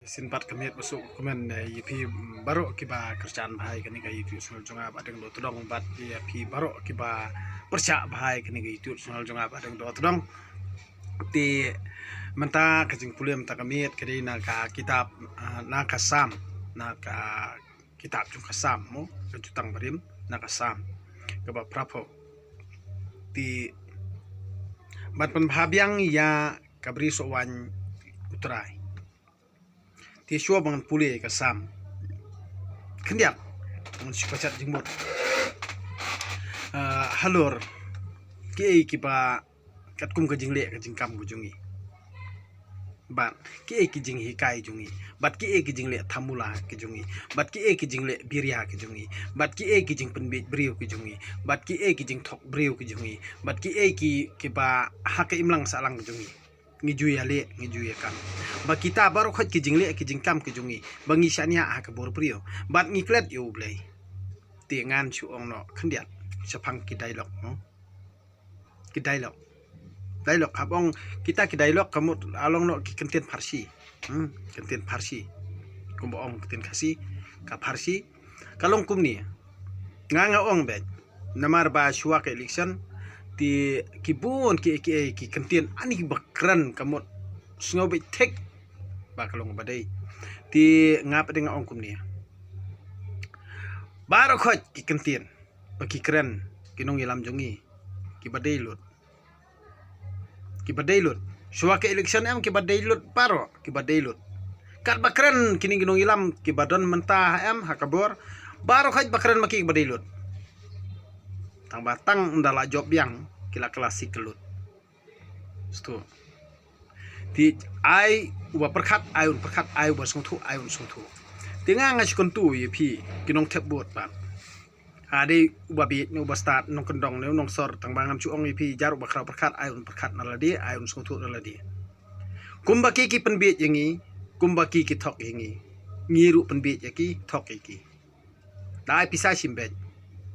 Sinpat kami masuk komen YP baru kiba kerjaan bahai kini kayak itu soal jonga badeng do tudong bat YP baru kiba percak bahai kini kayak itu soal jonga badeng do tudong ti menta kajing kuliah menta kami kiri naka kitab naka sam naka kitab jung kasam mo kejutang berim naka sam keba prapo ti bat penbahabiang ya kabri sowan utrai ti shua bangan pulih ke sam kendiak ngun sipacat jengmut halur ki kipa katkum ke jingle ke jingkam jungi bat ki jing hikai jungi bat ki jingle tamula ke jungi bat ki jingle birya ke jungi bat ki jing penbit brio ke jungi bat ki jing thok brio ke jungi bat ki kipa hak imlang salang ke jungi ngijui ale ngijui kam ba kita baru khot ki jingle ki jingkam ki jungi bangi syania ha ka bor prio bat ngiklet yu blai ti ngan chu ong no khandiat sapang ki dialog no ki dialog habong kita ki dialog kamu along no ki kenten farsi kenten farsi kum ong kenten khasi ka farsi kalong kum ni nga ong be namar ba shua ke election ti kibun ki kentien ani bakran kamot sngobe tek bakalong badai ti ngap dengan ongkum ni baro khot ki kentien baki keren kinong ilam jongi ki badai lut shua ke election am ki badai lut paro ki badai lut kat bakran kini kinong ilam ki badon mentah am hakabor baro khot bakran maki badai lut tang batang ndala job yang kila klasik kelut stu ti ai uba perkhat ai uba sungthu tinga ngas kontu yepi kinong thep bot ba ade uba bi no uba start nong kendong ne nong sor tang bangam chu ong yepi jar uba khra perkhat ai naladi ai sungthu naladi kumba ki penbit yangi kumba ki thok yangi ngiru penbit yaki thok yaki dai pisah simbet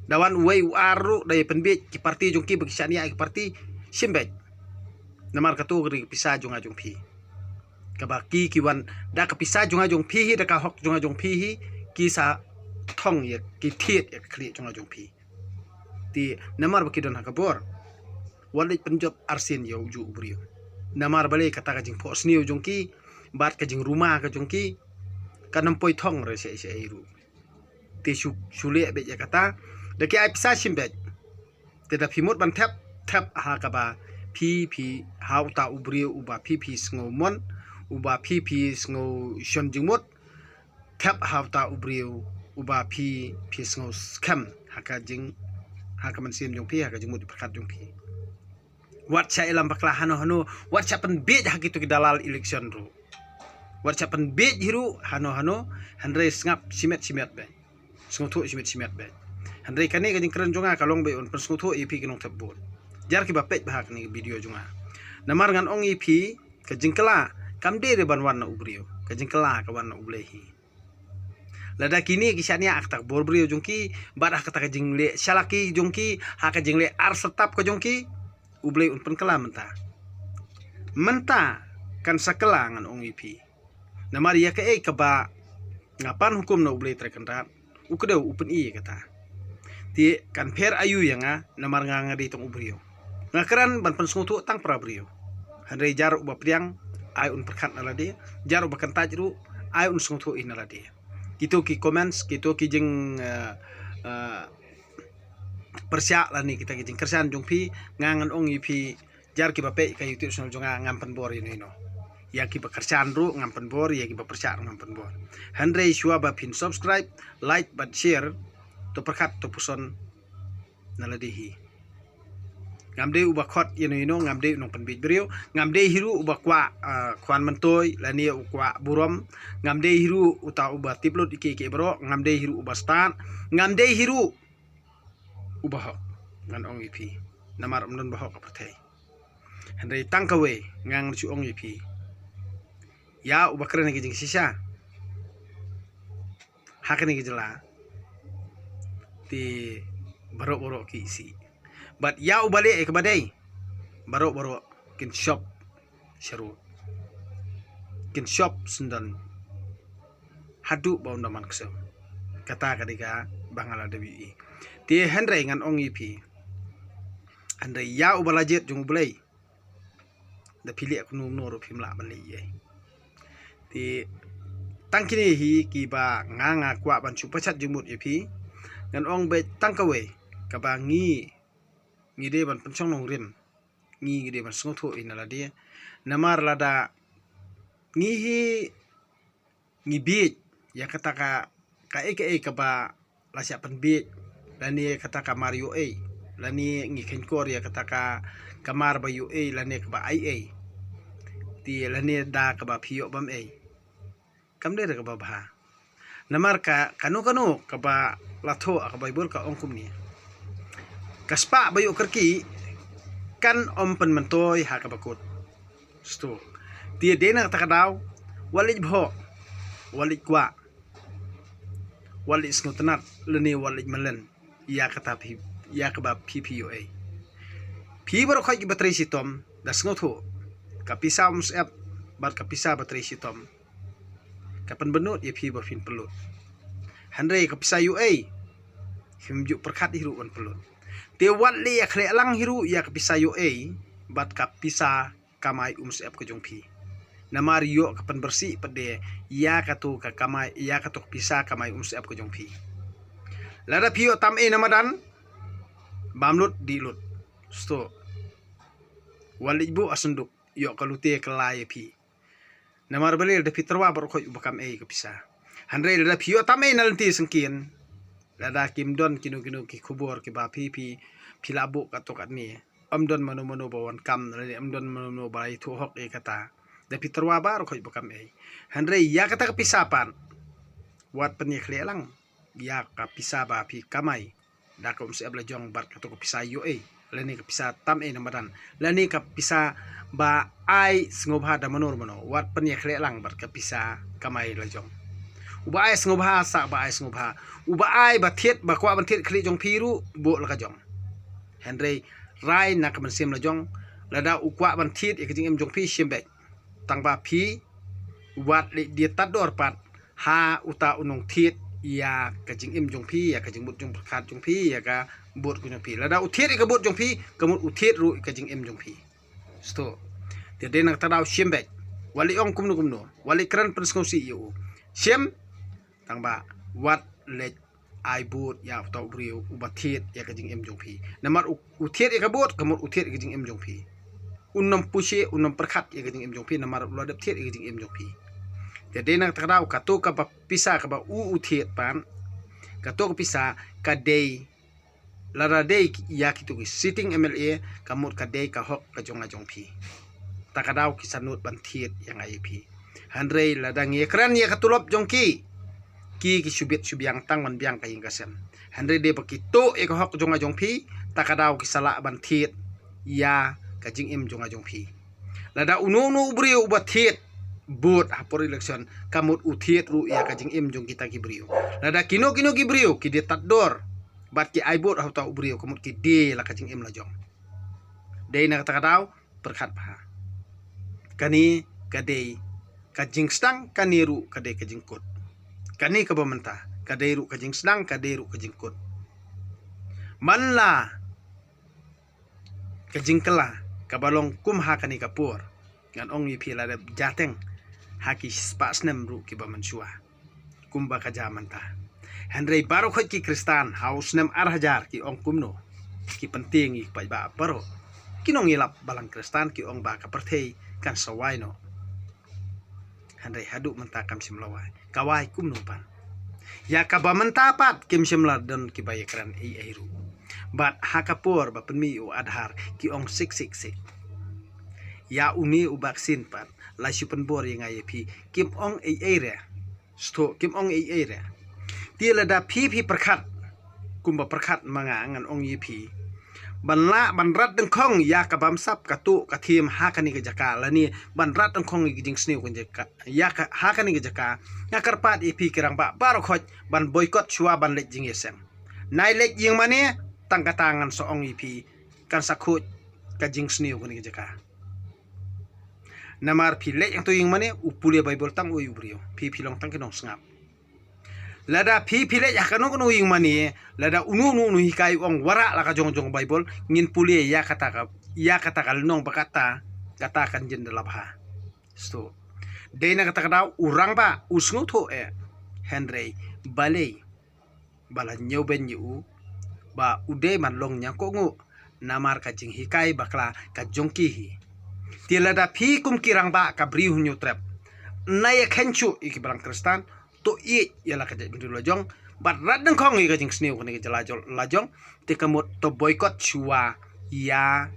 dawan uai uaru dari penbit ki parti jongki bagi syania ki parti simbet namar katu gri pisah jonga jong pi kabaki kiwan da ka pisah jonga jong pi da ka hok jonga jong pi ki sa thong ye ki thiet ye kli jonga jong pi ti namar baki don hakabor walit penjob arsin yo ju ubrio namar bale kata ka jing pos niu jongki bat ka jing rumah ka jongki kanam poi thong re se iru ti sule be ya kata deki ai pisah simbet teda pimut ban tap ha kaba pi hau ta ubrio uba pi sngo uba pi sngo shon jingmut tap hau ta ubrio uba pi sngo scam haka man sim jong pi haka jingmut diperkat jong pi wat cha elam bakla hano wat cha pen bej hak itu dalal election ru wat cha pen bej hiru hano handre ngap simet be sngo simet be handai kani kajing keren jonga kalong be on perskutu EP kinong tebut jar ki bapet bahak ni video jonga namar ngan ong EP kajing kela kamde re ban warna ubrio kajing kela ka warna ublehi lada kini kisania aktak bor brio jongki badah kata kajing le salaki jongki ha kajing le ar setap ka jongki uble un pen kela menta kan sakela ngan ong EP namar ya ke kaba ngapan hukum na uble trekenrat ukdeu upen kata ti kan per ayu yanga namar nga di tong ubrio ngakran ban pensngutu tang pra brio handai jar uba priang ai un perkat naladi jar uba kantaj ru ai un sungtu inaladi gitu ki comments gitu ki jing persya lani kita ki jing kersan jongpi ngangan ong ipi jar ki bape ka youtube channel jonga ngampen bor ini no ya ki bekerjaan ru ngampen bor ya ki bepercaya ngampen bor handai shua ba pin subscribe like but share to perkat to puson naladihi ngamde uba khot yeno ngamde nong penbit brio ngamde hiru uba kwa kwan mentoy lani ukwa burom ngamde hiru uta uba tiplut iki bro ngamde hiru uba stan ngamde hiru uba hok ngan ong ipi namar umnon bahok apathe handai tangkawe ngang chu ong ipi ya uba keren gi jing sisa hakani gi jela ti barok ki isi but ya ubale ke badai barok kin shop sharu kin shop sundan hadu ba undaman ksem kata kadika bangala dewi ti Henry ngan ong ipi Henry ya ubalajet jung bulai da pilih aku nuru pimla bali ye ti tangkini hi ki ba nganga kwa ban chu pachat jumut ipi ngan ong be tangkawe ka ba ngi de ban pencong nong rim ngi de ban sngotho inala dia namar lada ngi hi ngi bi ya kata ka eke ka ba la sia pan bi lani kata ka Mario lani ngi kenkor ya kata ka kamar ba yu lani ka ba ai ti lani da ka ba phio bam kam de ka ba bha namar ka kanu ka ba latho ka ba bol ka ongkum ni kaspa ba yu kerki kan om pen mentoy ha ka bakut sto ti dena ta daw walij bho walij kwa walij snotenat leni walij melen ya kata pi ya ka ba PPOA pi baro khaj batri sitom das ngotho kapisa ep bar kapisa batri sitom kapan benut ya pi ba fin pelut Henry kapisa UA himju perkat hiru kan pelut te wali ya khle lang hiru ya kapisa UA bat kapisa kamai ep ke jong pi namar yo kapan bersih pede ya katu ka kamai ya katu pisa kamai ep ke jong pi lada pio tam namadan bamlut dilut sto walibu asunduk yo kalute kelai pi namar balil de fitrwa bar khoi bakam ke pisa Henry lada pio tam nalti sengkin lada kimdon kinu ki khubor ki ba pi pilabu katok ni amdon mano bawan kam lada amdon mano bai thu hok kata de fitrwa bar khoi bakam Henry ya kata kepisapan wat penik lelang ya kapisa ba pi kamai da ko ep lajong bar kato kapisa UA lani kapisa tam namadan lani kapisa ba ai sngobha da manor wat penik lelang bar kapisa kamai lajong uba ai sngobha sa ba ai sngobha uba ai ba thiet ba kwa ban thiet khli jong phiru bo la ka jong Henry rai na kaman sim lajong lada ukwa ban thiet e kajing em jong phi simbek tang ba phi wat le dia tador pat ha uta unong thiet ya kajing em jong phi ya kajing but jong khat jong phi ya ka bot ku jong phi lada uthiet e ka bot jong phi kamut uthiet ru kajing em jong phi sto te de nak tadaw simbek wali ong kumno wali kran pensngsi yu sim tang ba wat le ai bot ya to brio ubathiet ya kajing em jong phi namar uthiet e ka bot kamut uthiet kajing em jong phi unam pushe unam perkhat ya kajing em jong phi namar lodap thiet e kajing em jong phi jadi nak terdaw kato ka pisa ka ba uthiet pan kato ka pisa ka day lara day ya kitu sitting MLA kamut ka day ka hok ka jong phi takadaw kisanut ban thiet yang IP Henry ladang ye kran ye katulop jong ki subit subyang tang man biang ka ingkasen Henry de pakito e ka hok jong phi takadaw kisala ban thiet ya ka jing em jong phi lada unu brio ubat thiet bot hapor election kamut uthiet ru ya kajing em jong kita ki brio lada kino ki brio ki de tador bat ki ai bot hauta brio kamut ki de la kajing em la jong de na kata daw perkhat pha kani kade kajing stang kaniru kade kajing kot kani ka bamanta kade ru kajing stang kade ru kajing kot manla kajing kala kabalong kumha kani kapur ngan ong yi phila de jateng haki spas nem ru ki ba mansua kumba ka jamanta Henry baro khoi ki kristan haus nem arhajar ki ong kumno ki penting ik ba baro kinong ilap balang kristan ki ong ba ka perthei kan sawaino Henry hadu menta kam simlawai kawai kumno pan ya ka ba menta pat kim simla dan ki bayekran ai ru bat hakapor ba penmi u adhar ki ong sik ya uni u vaksin pat la supen bor yang IP kim ong re sto kim ong re dia lada pi perkhat kumba perkhat manga ngan ong IP banla banrat deng khong ya ka bamsap katu kathim hakani ke jaka lani banrat deng khong gijing sniu kun jaka ya ka hakani ke jaka ya karpat IP kirang ba baro khoj ban boykot chua ban lek jing yesem nai lek jing mane tangka tangan so ong IP kan sakhut ka jing sniu kun jaka namar pile yang to ying mane upule bible tang o yubrio pi long tang kinong sngap lada pi pile ya kanu kanu yung mani lada unu hikai ong wara la ka jong Bible ngin puli ya kata kal nong bakata katakan jen dalabha sto dei na kata kada urang ba usngu tho Henry balei bala nyoben yu ba ude man long nya ko ngu namar ka jing hikai bakla ka jongki hi tilada pi kum kirang ba ka bri hunyu trap na ya khenchu iki barang kristan to i yala ka jing lojong bat radang khong i ka jing sniu ka ni ka lajong te kamot to boycott chua ya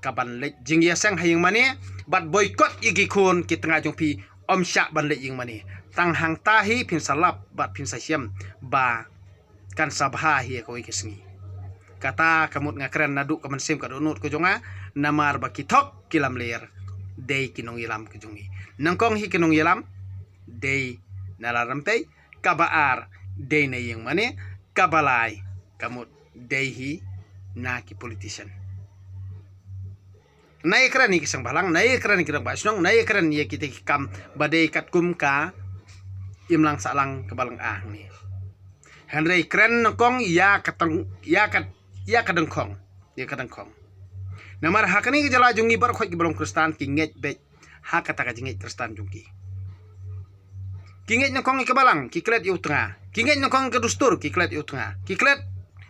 kaban le jing ya sang hayang mani bat boycott iki kun ki tengah jong pi sya ban le jing mani tang hang tahi pin salap bat pin sasyam ba kan sabha hi ko ikisngi kata kamut ngakren nadu kaman sim ka donut ko jonga namar ba kitok kilam ler dei kinong ilam ko jongi nangkong hi kinong ilam dei nalarampe kabaar dei na yang mane kabalai kamut dei hi na ki politician nai kran ni kisang balang nai kran ni kirang basnong nai kran ye kita kam badai katkum ka imlang salang kebalang ni Henry kren kong ya kadang kong namar hakani ke jala jungi bar khoi ke belum kristan kinget be hakata ka jinget kristan jungi kinget kong ke balang kiklet yu tengah kinget kong ke dustur kiklet yu tengah kiklet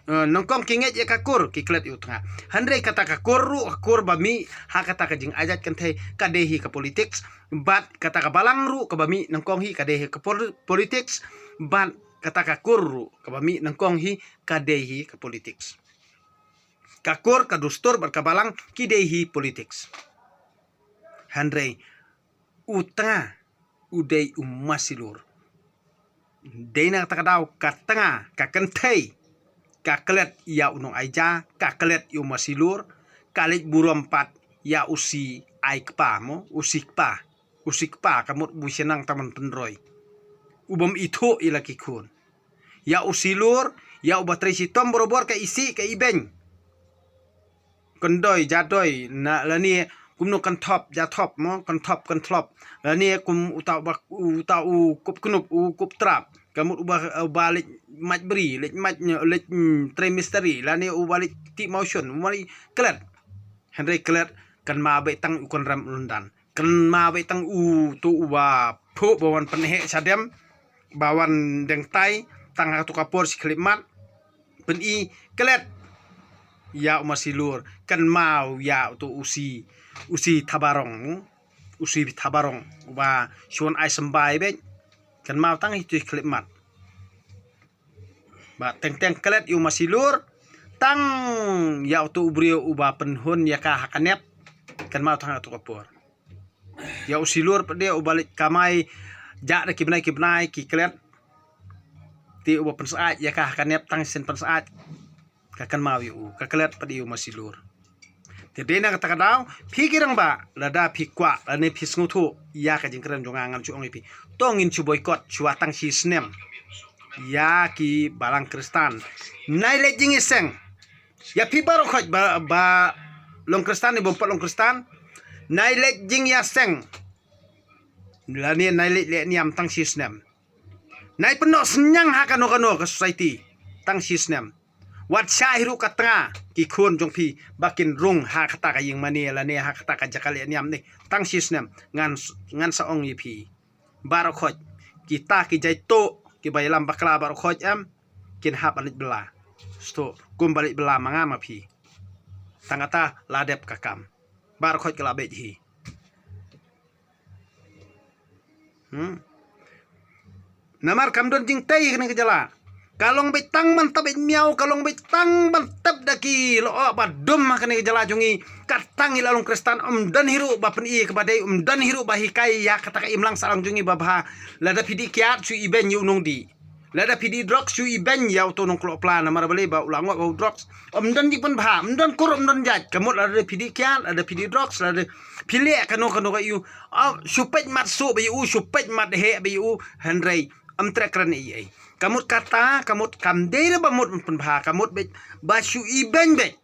nongkong kinget ya kakur kiklet yu tengah Henry kata kakur bami hakata ka jing ajat kente kadehi ke politics bat kata ka balang ru ke bami nongkong hi kadehi ke politics bat kata kakur kabami nangkong hi kadehi ke politics kakur kadustur berkabalang kidehi politics Henry utanga udai umasilur deina takadau katanga kakentei kaklet ya unong aja kaklet yu masilur kalit burom pat ya usi aikpa mo usikpa kamut busenang taman penroy ubam itu ilaki kun ya usilur ya ubatri sitom borobor ke isi ke ibeng kendoi jadoi na lani kumno kan top ja top mo kan top lani kum utau kup kunup kup trap kamu balik mat beri lek mat lek trimesteri lani balik ti motion mari klet Henry klet kan ma be tang ukon ram lundan kan ma be tang tu uba phu bawan penhe sadem bawan deng tai tangga tu kapor si klimat pen i kelet ya masilur kan mau ya tu usi tabarong ba suan ai sembai be kan mau tang itu klimat ba teng kelet yu masilur tang ya tu ubrio uba penhun ya ka hakanep kan mau tangga tu kapor ya usilur pede ubalik kamai ja kibnai ki kelet ti uba pensaat ya kah kanep tang sen pensaat kakan mau yu kakelet padi yu masilur Jadi nak kata kadau pikirang ba lada pikwa lane pisngutu ya ka jingkran jongangan cu ongi pi tongin cu boykot cuatang si snem ya ki balang kristan nai le jing iseng ya pi baro khoj ba long kristan ni bompat long kristan nai le jing ya seng lani nai le niam tang si snem nai penok senyang ha kano ke society tang si snem wat syahiru katanga ki khun jong pi bakin rung ha kata ka ying mani la ne ha kata ka jakale niam ni tang sisnem ngan sa ong pi baro khoj kita ki jai to ki bailam bakla baro khoj am kin ha balik bela sto kum balik bela manga ma pi tangata ladep kakam baro khoj kala be hi namar kamdon jing tai kena kejala kalong betang mantap miau kalong betang mantap daki lo badum makane jala jungi katang ilalung kristan dan hiru bapen i kepada dan hiru bahikai ya kata imlang salang jungi babha lada pidi kiat su iben yu nong di lada pidi drugs su iben ya to nong klo plan mar bale ba ulang wa drugs dan di pen bha dan kur dan jat kamut lada pidi kiat ada pidi drugs lada pile kano ka yu supet mat su ba yu supet mat he ba yu Henry trekran i kamut kata kamut kamdera bamut penbha kamut be basu iben be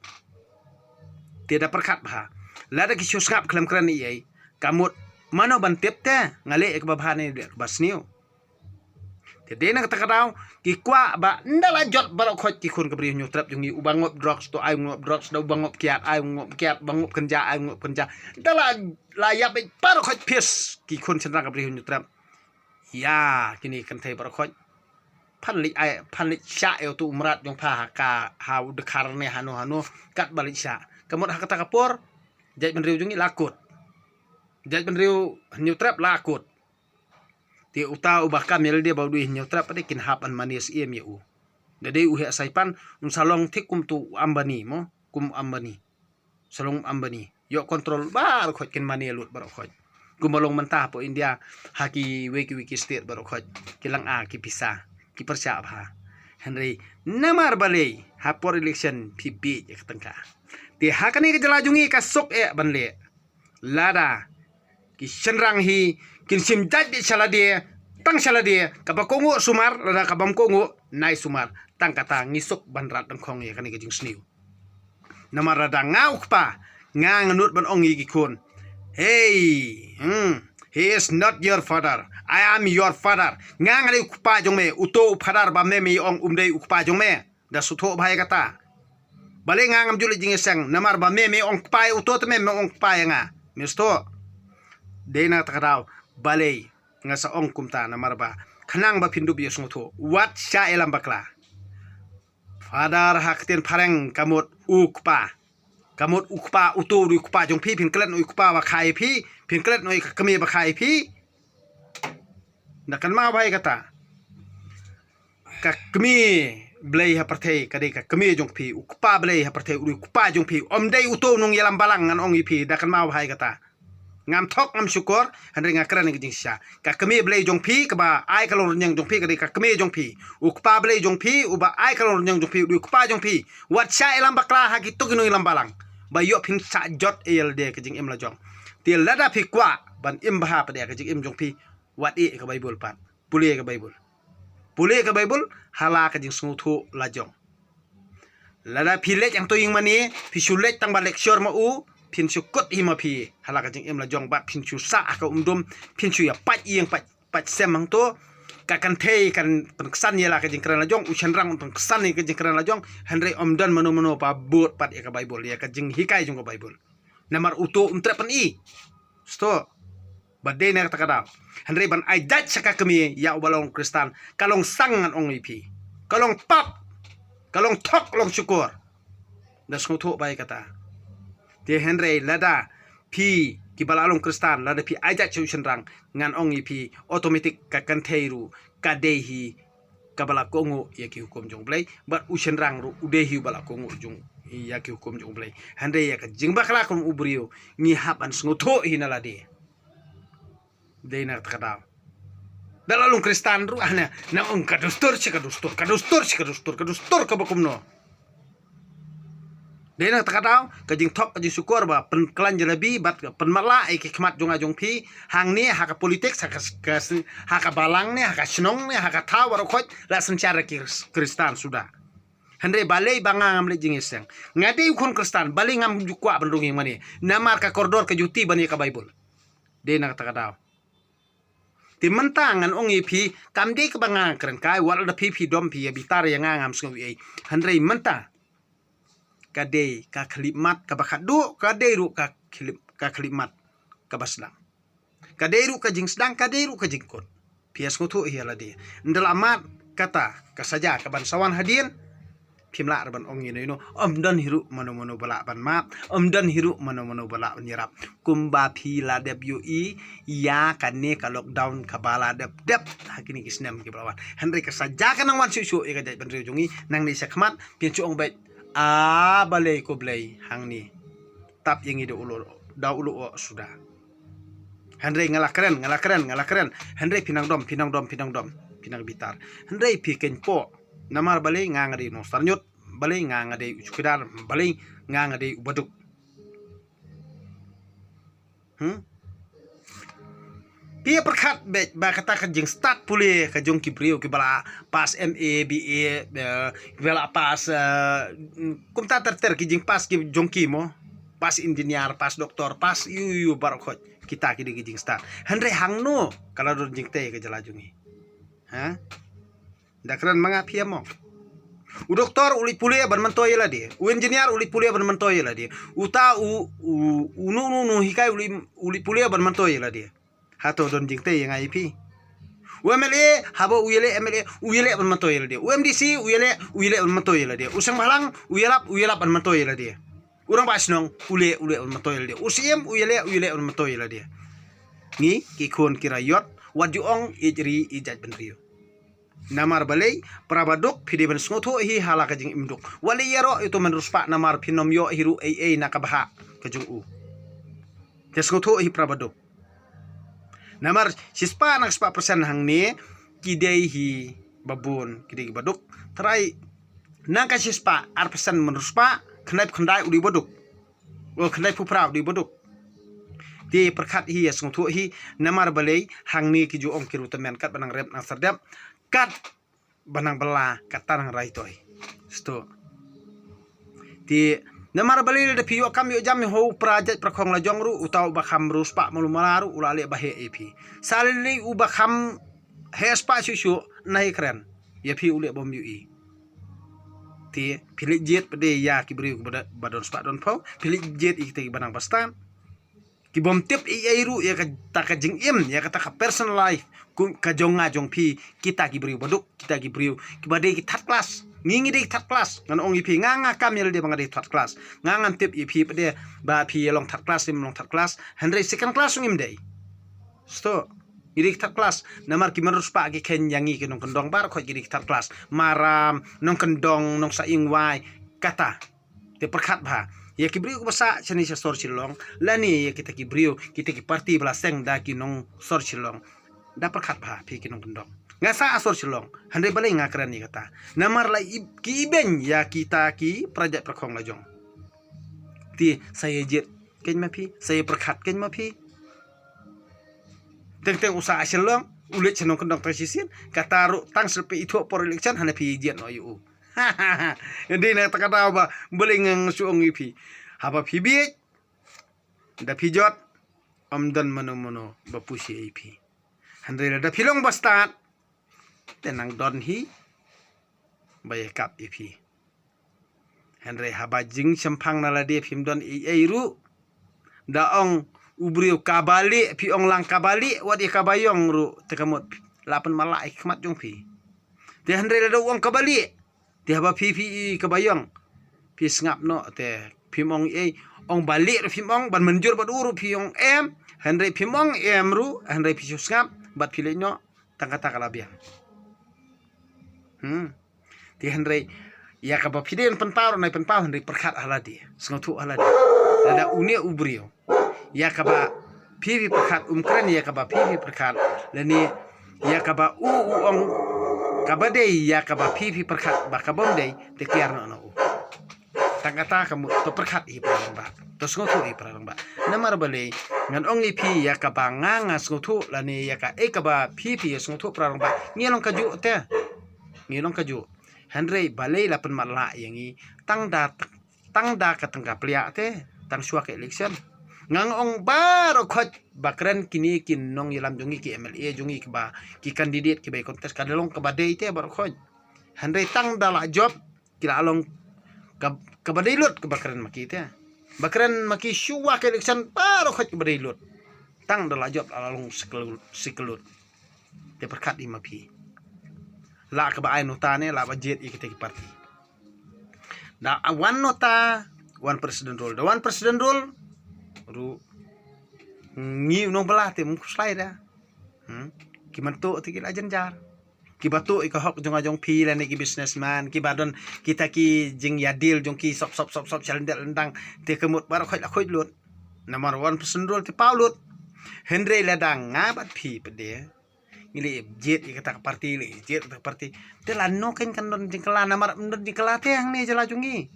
tidak perkat bha lada ki susngap klam kran i kamut mano ban tep te ngale ek babha ne basniu Kede na takadaw ki kwa ba ndala jot barok khoj ki kun kabri nyu trap jungi ubangop drugs to ay ngop drugs da ubangop kiat ay ngop kiat bangop kenja ay ngop kenja ndala la ya be barok khoj pis ki kun chandra kabri nyu trap ya kini kan thai barok khoj pan li sha el tu umrat jong pha ka ha de karne hano kat balik sha kamot hakata kapor jaj ben riu jungi lakut jaj ben riu nyu trap lakut ti uta ubah kamel dia bau duih nyotra pada kin hapan manis iem ya u dade uhe saipan salong tik tu ambani mo kum ambani salong ambani yo kontrol bar khoj kin mani lut bar khoj gumalong mentah po India haki wiki state bar khoj kilang a ki pisa ki persya bha Henry namar balei hapor election pipi ya ketengka ti hakani ke jelajungi ka sok banle lada ki senrang hi kin sim jaj di salade tang salade kabakongo sumar lada kabam kongo nai sumar tang kata ngisuk banrat dan khong ya kani ke jing sniu namar rada ngau pa nganut ban ongi ki kun hey he is not your father, I am your father ngangale ukpa jong me uto father ba me ong umdei ukpa jong me da sutho bhai kata bale ngangam juli jing sang namar ba me ong pa uto te me ong pa nga misto dena takadaw balay nga sa ong kumta na marba kanang ba pindu biyo sungto wat sya elam bakla father haktin pareng kamot ukpa uto ukpa jong pi pinklet no ukpa ba khai pi pinklet no kami ba khai pi nakan ma bai kata ka kami blay ha partay kadai ka kami jong pi ukpa blay ha partay ukpa jong pi omdei uto nung yelam balang ngan ong ipi dakan ma bai kata ngam thok ngam syukur handre ngakran ngi jing sha ka kami blay jong pi ka ba ai kalor nyang jong pi ka ka kami jong pi ukpa blay jong pi uba ai kalor nyang jong pi ukpa jong pi wat sha elam bakla ha ki tukino elam balang ba yo pin sa jot el de ka jing em la jong til lada pi kwa ban im ba pa de ka jing em jong pi wat e ka bible pat puli ka bible hala ka jing sungu thu la jong lada pi lek yang to ying mani pi sulet tang ba lecture ma u pin chu kot hima pi hala ka jing em la jong ba pin chu sa ka umdum pin chu ya pat yeng pat semang to ka kan thei kan penkesan ya la ka jing kran la jong u chenrang penkesan ni ka jing kran la jong handre omdan mano pa bot pat ya ka bible ya ka jing hikai jong ka bible namar uto umtre pen i sto badai na takadaw handre ban ai dat saka kami ya ubalong kristan kalong sangan ong ipi kalong pap kalong thok long syukur das ngutu bai kata te handre lada pi kibalalong kristan lada pi ai dat chu senrang ngan ong ipi automatic ka kan theiru kadehi kabala kongo ya ki hukum jong blai bat usenrang ru udehi bala kongo jong ya ki hukum jong blai handre ya ka jingba kala kum ubrio ni hapan ngutu hinalade dena takadaw dalalung kristan ru ana na ong kadustur ka bakum no dena takadaw kajing top kajing syukur ba pen klan jelabi bat pen mala ai kikmat jong ajong pi hang ni haka politik haka balang ni haka snong ni haka tawar khot la sencara kristan sudah handre balai bangam le jing iseng ngade ukon kristan balai ngam jukwa bandungi mani namar ka koridor ka juti bani ka bible dena takadaw ti mentangan ong ipi kamde ke banga keren kai wal da pipi dom pi bitar yang ngam sngu ei handrei menta kade ka khlimat ka bakhadu kade ru ka khlimat ka baslang kade ru ka jing sedang kade ru ka jingkot pias ngutu hiala de ndal amat kata ka saja ka bansawan hadin pimla ban ong ino omdan hiru mano bala ban map omdan hiru mano bala nyerap kumba pila WI ya kanne ka lockdown ka bala dep hakini kisnam ki balawan handre ka saja kan nang wan su e ka jai ban jungi nang ni sakmat pin chu ong bai a balai ko blai hang ni tap yang ida ulo sudah handre ngala keren handre pinang dom pinang bitar handre pi ken po namar balai ngangade no sarnyut balai ngangade ukidar balai ngangade ubaduk pia perkhat bet ba kata ka jing start pule ka jong kibrio ki bala pas MA BA bala pas kumta ter ki jing pas ki jong ki mo pas engineer pas doktor pas yu barokot kita ki jing start handre hangno kala jing te ka jala jungi ha dakran mga pia mo u doktor uli pulia ban mantoy la dia u engineer uli pulia ban mantoy la dia uta u nu hikai uli pulia ban mantoy la dia hato don jingte yang IP UMLA habo uyele ban mantoy la dia UMDC uyele ban mantoy la dia usang malang uyelap ban mantoy la dia urang basnong ule ban mantoy la dia UCM uyele ban mantoy la dia ni ki kon kirayot wajuong ijri ijaj benrio namar balai prabaduk pidi ben sngoto hi halaka jing imduk wali yaro itu menruspa namar pinom yo hiru AA nakabha kajung u tesngoto hi prabaduk namar sispa nak spa persen hang ni kidei hi babun kidei baduk trai nangka sispa ar persen menruspa knaip khandai udi baduk o knaip pupra udi baduk di perkat hi sngoto hi namar balai hang ni kiju ong kiru temen kat banang rep nang serdap kat banang bela katanang raitoi sto di namar bali de piyo kam yo jam ho project prakong la jongru utau bakham ruspa malumalaru ulale bahe ep salili u bakham he spa susu nai kren ya pi ule bom ui ti pilik jet pede ya kibri badon spa don pau pilik jet ikte banang bastan ki bom tip iairu ya ka jing im ya ka personal life ka jonga jong pi kita ki beriu baduk kita ki beriu ki bade ki third class ngingi de third class ngan ong ipi nganga kamel de bangade third class ngangan tip ipi pede ba pi long third class lim long third class handre second class ngim dei sto iri third class namar ki menurus pa ki ken yangi ki nong kendong bar ko iri third class maram nong kendong nong sa ingwai kata te perkat ba ya kibriu ko basa chani sa sor chilong lani ya kita kibriu kita ki parti bala seng da ki nong sor chilong da perkat ba pi ki nong kendong ngasa asor chilong hande balai ngakran ni kata namar la ki iben ya kita ki prajak prakong lajong ti saya jet ken ma pi saya perkat ken ma pi teng usaha chilong ulit chenong kendong transition kata ru tang selpe itu por election hane pi jet no yu Jadi nak kata apa boleh ngasuang ipi apa pibi da pijot amdan mano bapusi ipi handre da pilong bastat tenang don hi bayakap ipi handre haba jing sempang nala dia pimdon iru da ong ubriu kabali pi ong lang kabali wadi kabayong ru tekamot lapan malai kmat jong pi de handre da ong kabali dia ba pi kebayang pi ngap no te pimong ong balik pimong ban menjur bad uru piong handre pimong ru handre pi ngap bat pile no tangkata kalabiang ti handre ya ka ba piden penpau nai penpau handre perkat haladi sengotu haladi ada unia ubrio ya ka ba pi perkat kren ya ka ba pi perkat lani ya ka ba ong kabade ya kaba pipi perkat ba kabom dei te kiar no tangata kamu to perkat i parang ba to ngotu i parang ba namar bale ngan only pi ya kaba nganga ngotu lani ya ka kaba pipi ngotu parang ba ngilong kaju te ngilong kaju handre bale la pen mala yangi tangda ka tangga plia te tang suak election ngang ong baro khot bakran kini kin nong yalam jongi ki MLA jongi ki ba ki candidate ki ba kontes kadalong ka badai te baro khot handai tang dala job kila along ka badai lut ka bakran maki te bakran maki shuwa ke election baro khot ka badai lut tang dala job along siklut te perkat di mapi la ka ba ai nota ne la ba jet i kita ki parti da one nota one president rule da one president rule ru ngi nong belah te mung slide dah ki mantu ti kila janjar ki batu ka hok jong ajong pi la ni ki businessman ki badon kita ki jing ya deal jong ki sop chalendel endang te kemut bar khoi lut nomor 1% rule ti paulut Henry ladang ngabat pi pede ngili jet kata parti le jet kata parti te la no ken kan don jing kala namar don jing kala te hang ni jala jongi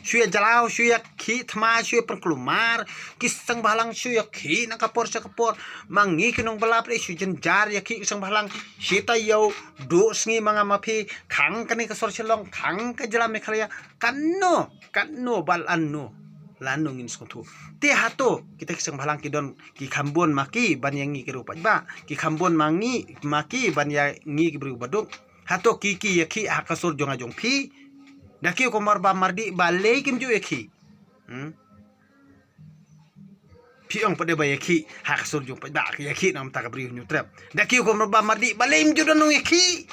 suya jalau suya ki thma suya perkelumar kisang balang suya ki nak kapor mangi kinong balap le sujen jar ya ki kisang balang sita yau do sngi manga mapi khang kani ka sor chelong khang ka jala mekhalya kanno bal anno lanung in skong tu te hato kita kisang balang ki don ki khambon maki ban yang ngi ki rupa ba ki khambon mangi maki ban yang ngi ki bru badung hato ki yaki hakasur jong ajong phi daki ko mar ba mardi ba le kim ju yaki phi ong pade ba yaki hakasur jong pa ba ki yaki nam ta ka bru nyu trap daki ko mar ba mardi ba le im ju don yaki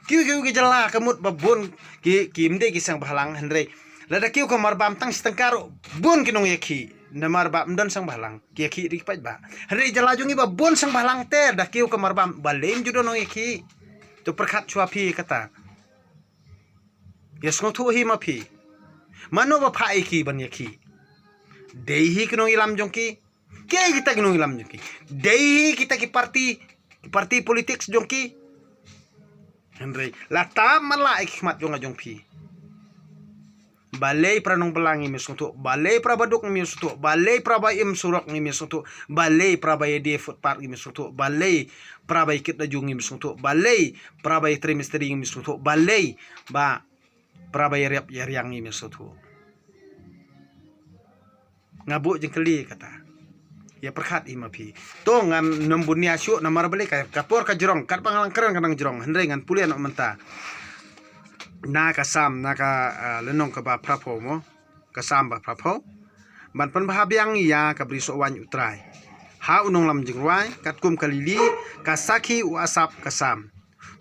kiu ki jala kamut babun ki mde ki sang balang hendrei lada kiu ko marbam tang stengkaro bun kinong yaki na marbam don sang balang ki yaki ri paj ba hendrei jala jungi ba bun sang balang ter da kiu ko marbam balem judo no yaki to perkhat chua phi kata yes ngong thu hi ma phi mano ba pha ki ban yaki dei hi kinong ilam jongki ke kita kinong ilam jongki dei kita ki parti politics jongki Henry lata mala ikmat jong ajong phi balai pranong pelangi misutu balai prabaduk misutu balai prabayim surak misutu balai prabai de footpark misutu balai prabai kit dajung misutu balai prabai trimesteri misutu balai ba prabai riap yaryang misutu ngabuk jengkeli kata ya perkhat imapi to ngan nembunia syuk namar balik kapor ka jerong kat pangalang keren kadang jerong hendrei ngan pulian ok menta na kasam na ka lenong ka ba prapo mo kasam ba prapo ban pan bahabiang ya ka briso wan utrai ha unong lam jingwai kat kum kalili kasaki u asap kasam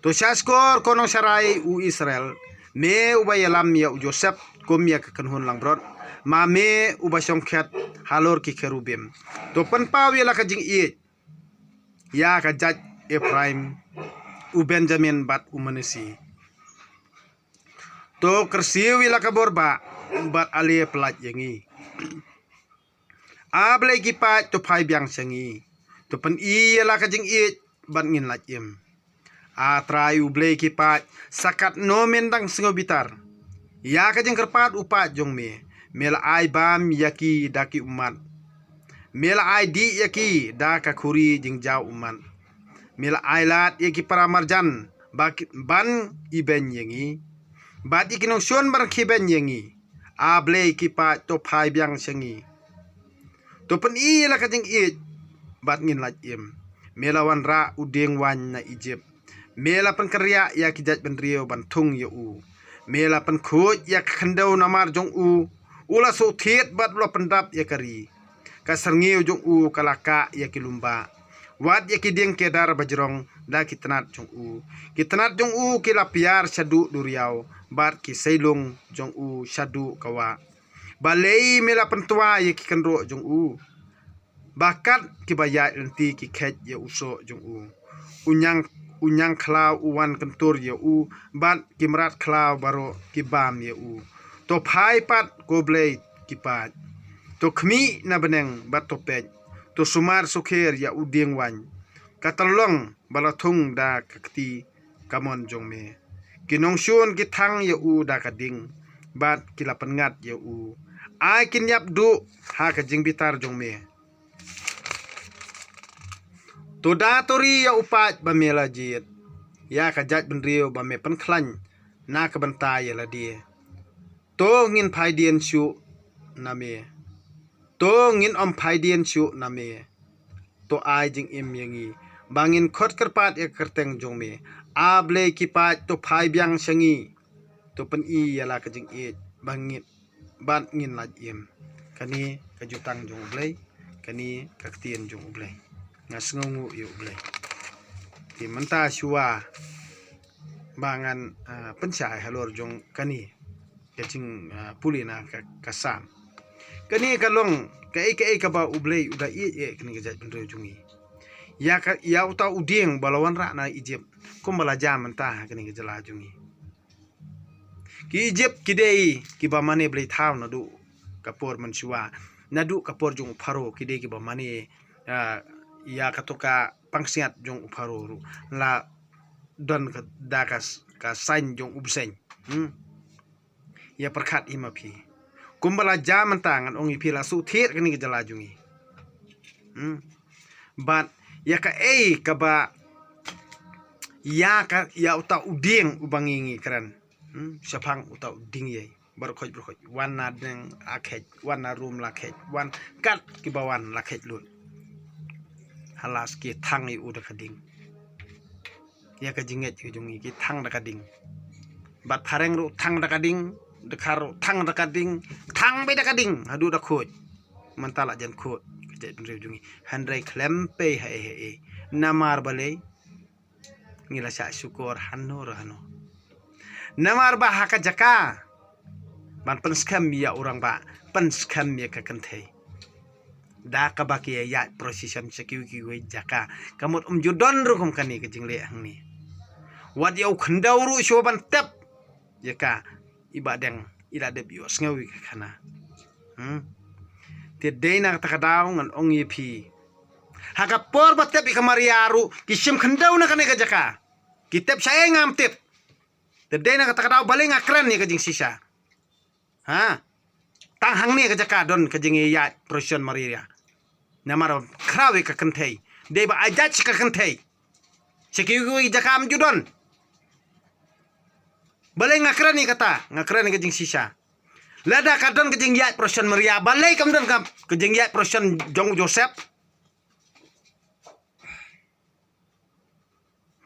to shaskor konong sarai u Israel me ubayalam ya u Joseph kum ya ka kanhun lang brod mame ubasong khat halor ki kerubim to panpaw yala ka jing ya ka jaj Ephraim u Benjamin bat umanisi to kersiw yala ka borba bat ali pelat yangi able ki pa to phai byang sangi to pan yala ka jing bat ngin lat im a trai u ble ki pa sakat no mendang singobitar ya ka jing kerpat upa jong me mela ai bam yaki daki umat mela ai di yaki daka khuri jingjau umat mela ai lat yaki para marjan ban iben yangi bat ikinong sion bar khiben yangi able ki pa to phai byang sangi to pen i la ka jing bat ngin lat im mela wan ra udeng wan na Egypt mela pen karya yaki jat ben rio ban thung ya u mela pen khoj yak khandau namar jong u ula so thiet bat lo pendap ya kari ka sarngeu jong u kalaka ya kilumba wat ya kideng kedar bajrong da kitnat jong u kilapiar shadu duriau bat ki seilung jong u shadu kawa balei mela pentua ya kikandro jong u bakat kibaya enti ki khet ya uso jong u unyang khlaw uwan kentur ya u bat kimrat khlaw baro kibam ya u to phai pat goblei kipat to khmi na beneng bat to pet to sumar sukher ya udeng wan katalong balathung da kakti kamon jongme kinong shun ki thang ya u da kading bat kilapan ngat ya u ai kinyap du ha ka jingbitar jongme to da tori ya upat bamela jit ya ka jat benrio bame pen khlan na ka banta ya la die to ngin phai dien shu name to ngin om phai dien shu name to ai jing im yangi bangin khot kerpat ya kerteng jongme able ki pa to phai byang sangi to pen i yala ka jing bangin ban ngin laj im kani ka jutang jong blai kani ka tien jong blai ngasngongu yu blai ti manta shuwa bangan pensai halor jong kani kacing pulina kasam kani kalong kai ka ba ublei uda kani gajat benro jungi ya uta udeng balawan ra na Egypt kumbala jam ta kani gajala jungi ki Egypt kidei ki ba mane blei thaw na du kapor mansuwa na du kapor jung pharo kidei ki ba mane ya katoka pangsiat jung pharo la don ka dakas ka sain jung ubsen ya perkhat imapi kumbala jam tangan ongi pila su thiet kani gejala jungi bat ya ka ka ba ya uta uding ubangingi kran sapang uta uding ye berkhoj wan na deng akhet wan na room lakhet wan kat ki bawan lakhet lut halas ki thang i uda kading ya ka jinget ki jungi ki thang da kading bat phareng ru thang da kading dekhar thang da kading thang be da kading hadu da khoj mantala jan khoj ke rew jungi handrai klempe he namar bale ngila sa syukur hanu namar ba haka jaka ban penskam ya orang ba penskam ya ka kenthei da ka ba ki ya prosesam sekiu ki we jaka kamut judon rukum kani ke jingle hangni wat yau khendau ru shoban tep jaka ibadeng ila de bios ngawi kana te deina ta kadau ngan ong yipi haka por ba tep ikamariaru kisim khendau na kani ka jaka kitep saya ngam tep te deina ta kadau baling akran ni ka jing sisa tang hang ni ka don ka jing ya prosion maria namar krawe ka kenthei de ba ajat ka kenthei sekiu jaka am judon balai ngakran ni kata ngakran ni ka jing sisa lada ka don ka jing ya prosion maria balai kam don ka jing ya prosion jong joseph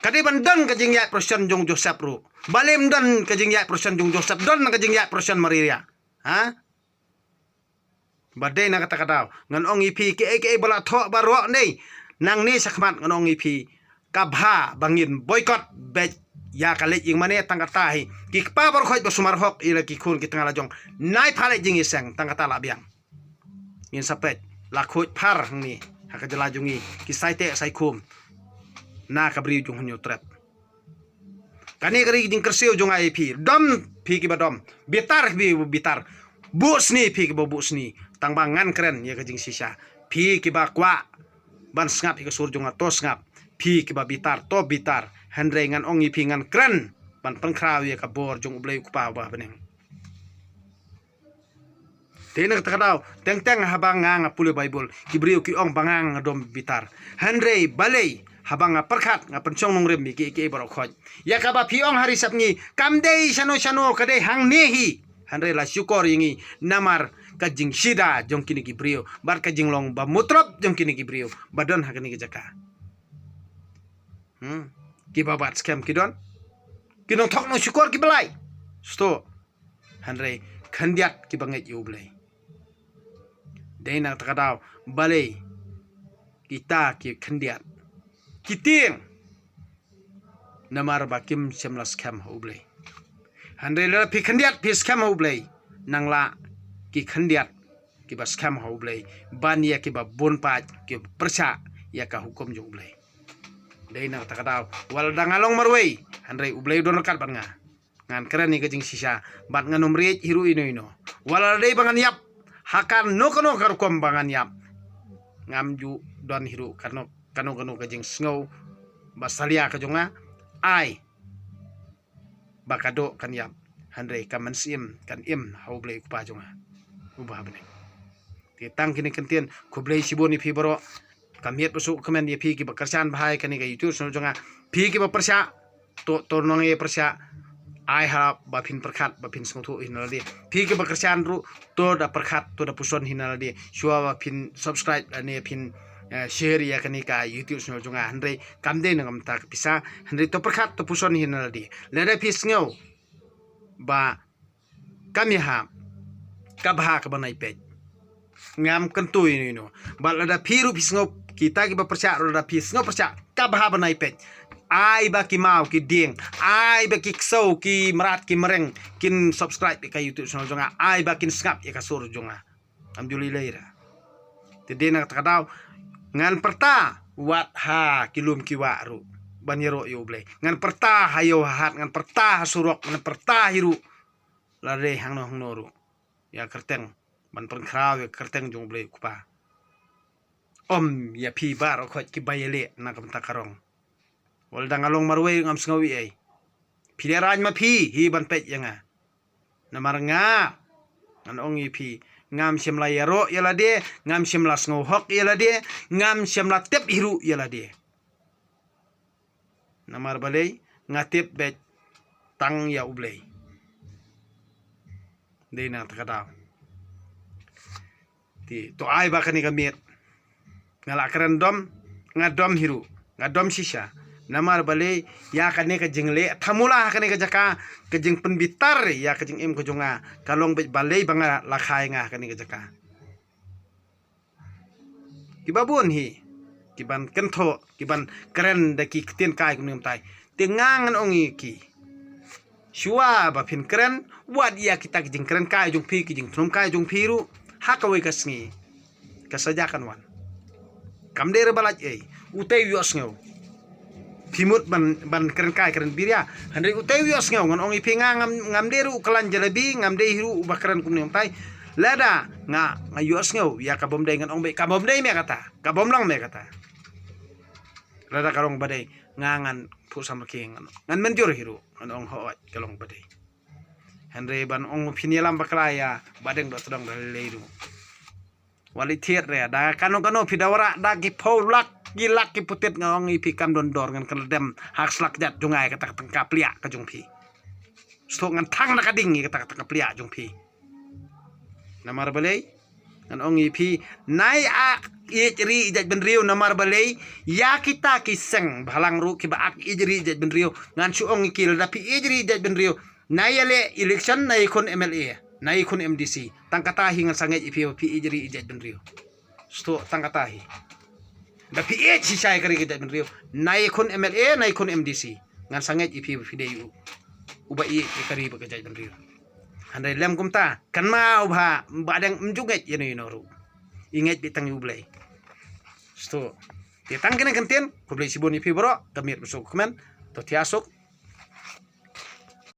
kadi bandon ka jing ya prosion jong joseph ru balem don ka jing ya prosion jong joseph don ka jing ya prosion maria badai na kata kadaw ngan ong ipi ke bala tho baro nei nang ni sakmat ngan ong ipi kabha bangin boycott bet ya kale jing mane tangkata hi ki pa bar khoj basumar hok ila ki khun ki tangala jong nai phale jing iseng tangkata la biang in sapet la khoj phar ni haka jala jungi ki saite sai khum na kabri jung hunyo trap kani kari jing kerseu jong ipi dom pi ki badom bitar bi bitar busni pi ki busni tangbangan keren ya kajing sisa pi ki ba kwa ban ngap ki sur jong atos ngap pi ki ba bitar to bitar handre ngan ongi pi ngan keren ban pengkraw ya ka bor jong ublei ku pa ba beneng tenek takadaw teng habang nga pule bible ki briu ki ong bangang dom bitar handre balei habang perkhat nga pencong nong rem ki barok khoj ya ka ba pi ong hari sapni kamdei sano kade hang nehi handre la syukur yingi namar kajing sida jong kini ki brio bar kajing long ba mutrop jong kini ki brio badon hakani ki jaka ki babat scam ki don kinong thok no syukur ki belai sto handre khandiat ki banget yu belai deina takadaw balai kita ki khandiat kiting namar bakim semla scam ho belai handre la pi khandiat pi scam ho belai nangla ki khandiat ki ba scam ho blai ban ya ki ba bon pa ki persa ya ka hukum jong blai dei na ta kadaw wal dangalong marwei handrai ublai don kat ban nga ngan keren ni ka jing sisa bat nganom ri hiru ino wal dei bangan yap hakan no kono kar kom bangan yap ngam ju don hiru kano ka jing snow basalia ka jonga ai bakado kan yap handrai kaman sim kan im ho blai ku pa jonga ubah bening titang kini kentien kublai siboni pi baro kamiet besuk kemen dia pi ki bekerjaan bahai kani ka youtube sono jonga pi ki bepersa to nong e persa ai ha bapin perkhat bapin sngtu hinal dia pi ki bekerjaan ru to da perkhat to da puson hinal dia shua bapin subscribe ane pin share ya kani ka youtube sono jonga handre kamde nangam tak pisa handre to perkhat to puson hinal dia leda pi sngo ba kami ha kabha ka banai pej ngam kentu ini no balada piru pisngop kita ki percaya roda pisngop percaya kabha banai pej ai ba ki mau ki ding ai ba ki ksau ki merat ki mereng kin subscribe ka youtube channel jonga ai ba kin skap ya ka sur jonga am juli leira tedena takadaw ngan perta wat ha kilum ki waru banyero yo ble ngan perta hayo hat ngan perta surok ngan perta hiru lare hang no ru ya kerteng ban pengkraw ya kerteng jong ble kupa om ya pi bar khoj ki bayele na kam takarong wal dangalong marwe ngam sngawi ai pileraj ma pi hi ban pet yanga namar nga an ongi pi ngam semla yaro yala de ngam semla sngo hok yala de ngam semla tep hiru yala de namar balei ngatip bet tang ya ublei Di na takadaw. Ti to ay ba kani kamit. Ngala keren dom hiru. Ngadom sisa. Namar bale ya kane ka jingle thamula kane ka jaka ka jing penbitar ya ka jing im ko jonga kalong bale banga lakhai nga kane ka jaka. Kibabun hi kiban kentho kiban keren daki ktin kai kunim tai tingangan ongi ki shua ba phin keren wad ya kita jing keren kai jung phi ki jing thum kai jung phiru hakawai kasngi kasajakan wan kamdere balaj utay yos ngeu Timut ban keren kai keren biria handai utay yos ngeu ngon ongi phi ngamderu kalan jalebi ngamde hiru ubakran kunim tai lada nga yos ngeu ya kabom dai ngan ong be kabom dai me kata kabom lang me kata lada karong badai ngangan pu sama king ngan menjur hiru ngan ong hoat kalong badai handai ban ong phinielam baklaya badeng do todong dal leiru wali thiet re da kano pidawara da ki pholak gilak ki putit ngong ipi kam dondor ngan keledem hak slak jat jungai kata tengkap lia ka jung phi stok ngan thang na kading kata tengkap lia jung phi namar balai ngan ong ipi nai ak ijri ijat benriu namar balai ya kita kiseng balang ru ki ba ak ijri ijat benriu ngan su ong ikil dapi ijri ijat benriu nai ale election nai kon MLA nai kun MDC tangkatahi ngan sangai ipi ijri ijat benriu stok tangkatahi dapi si sai kari kita benriu nai kun MLA nai kun MDC ngan sangai ipi video uba kari ba kajai benriu handai lem kumta kan mau ba badang mjuget yeno inoru inget bitang yublay sto titang kene kenten kublay sibon ipi bro kamir besok kemen to tiasuk